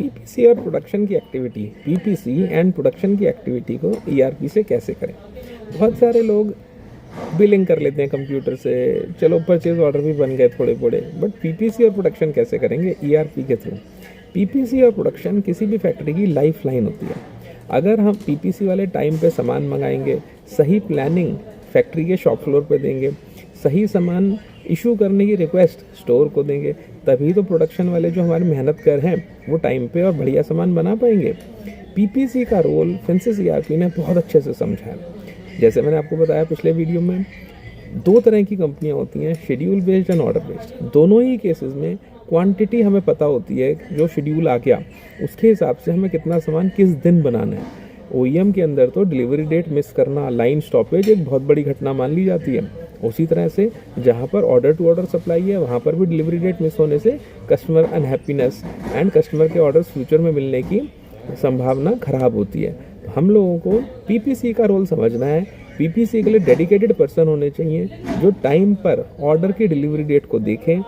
PPC और production की activity, PPC and production की एक्टिविटी को ईआरपी से कैसे करें। बहुत सारे लोग बिलिंग कर लेते हैं कंप्यूटर से, चलो परचेज ऑर्डर भी बन गए थोड़े थोड़े, बट पीपीसी और प्रोडक्शन कैसे करेंगे ईआरपी के थ्रू। पीपीसी और प्रोडक्शन किसी भी फैक्ट्री की लाइफ लाइन होती है। अगर हम पीपीसी वाले टाइम पे सामान मंगाएंगे, सही प्लानिंग फैक्ट्री के शॉप फ्लोर पे देंगे, सही सामान इशू करने की रिक्वेस्ट स्टोर को देंगे, तभी तो प्रोडक्शन वाले जो हमारे मेहनत कर हैं वो टाइम पे और बढ़िया सामान बना पाएंगे। पीपीसी का रोल फिंसिस ईआरपी ने बहुत अच्छे से समझा है। जैसे मैंने आपको बताया पिछले वीडियो में, दो तरह की कंपनियां होती हैं, schedule based and order based. दोनों ही केसेस में क्वांटिटी हमें पता होती है, जो शेड्यूल आ गया उसके हिसाब से हमें कितना सामान किस दिन बनाना है। ओईएम के अंदर तो डिलीवरी डेट मिस करना, लाइन स्टॉपेज एक बहुत बड़ी घटना मान ली जाती है। उसी तरह से जहाँ पर ऑर्डर टू ऑर्डर सप्लाई है वहाँ पर भी डिलीवरी डेट मिस होने से कस्टमर अनहैप्पीनेस एंड कस्टमर के ऑर्डर्स फ्यूचर में मिलने की संभावना खराब होती है। तो हम लोगों को पीपीसी का रोल समझना है। पीपीसी के लिए डेडिकेटेड पर्सन होने चाहिए जो टाइम पर ऑर्डर की डिलीवरी डेट को देखें।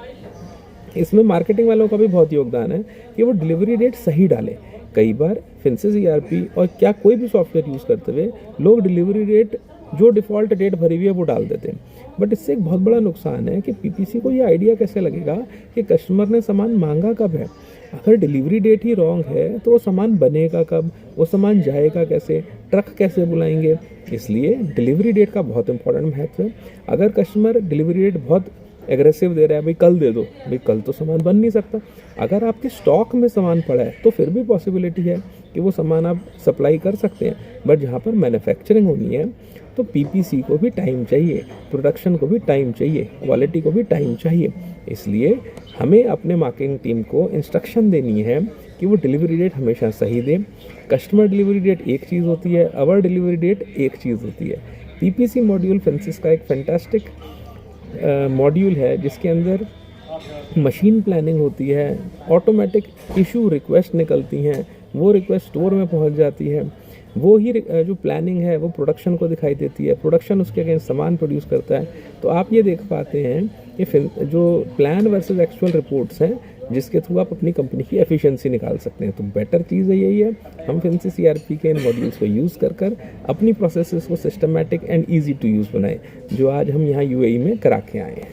इसमें मार्केटिंग वालों का भी बहुत योगदान है कि वो डिलीवरी डेट सही डालें। कई बार फिंसिस ईआरपी और क्या कोई भी सॉफ्टवेयर यूज़ करते हुए लोग डिलीवरी डेट जो डिफ़ॉल्ट डेट भरी हुई है वो डाल देते हैं, बट इससे एक बहुत बड़ा नुकसान है कि पीपीसी को ये आइडिया कैसे लगेगा कि कस्टमर ने सामान मांगा कब है। अगर डिलीवरी डेट ही रॉन्ग है तो वो सामान बनेगा कब, वो सामान जाएगा कैसे, ट्रक कैसे बुलाएंगे। इसलिए डिलीवरी डेट का बहुत इंपॉर्टेंट महत्व है। अगर कस्टमर डिलीवरी डेट बहुत एग्रेसिव दे रहा है, भाई कल दे दो, भाई कल तो सामान बन नहीं सकता। अगर आपके स्टॉक में सामान पड़ा है तो फिर भी पॉसिबिलिटी है कि वो सामान आप सप्लाई कर सकते हैं, बट जहाँ पर मैन्युफैक्चरिंग होनी है तो पीपीसी को भी टाइम चाहिए, प्रोडक्शन को भी टाइम चाहिए, क्वालिटी को भी टाइम चाहिए। इसलिए हमें अपने मार्केटिंग टीम को इंस्ट्रक्शन देनी है कि वो डिलीवरी डेट हमेशा सही दें। कस्टमर डिलीवरी डेट एक चीज़ होती है, आवर डिलीवरी डेट एक चीज़ होती है। पीपीसी मॉड्यूल फिंसिस का एक फैंटास्टिक मॉड्यूल है जिसके अंदर मशीन प्लानिंग होती है, ऑटोमेटिक इशू रिक्वेस्ट निकलती हैं, वो रिक्वेस्ट स्टोर में पहुंच जाती है, वो ही जो प्लानिंग है वो प्रोडक्शन को दिखाई देती है, प्रोडक्शन उसके अगेंस्ट सामान प्रोड्यूस करता है। तो आप ये देख पाते हैं कि जो प्लान वर्सेस एक्चुअल रिपोर्ट्स हैं जिसके थ्रू आप अपनी कंपनी की एफिशिएंसी निकाल सकते हैं। तो बेटर चीज़ है यही है, हम फिंसिस ईआरपी के इन मॉड्यूल्स को यूज़ कर अपनी प्रोसेसेस को systematic and easy to use बनाएं, जो आज हम यहाँ यूएई में करा के आए हैं।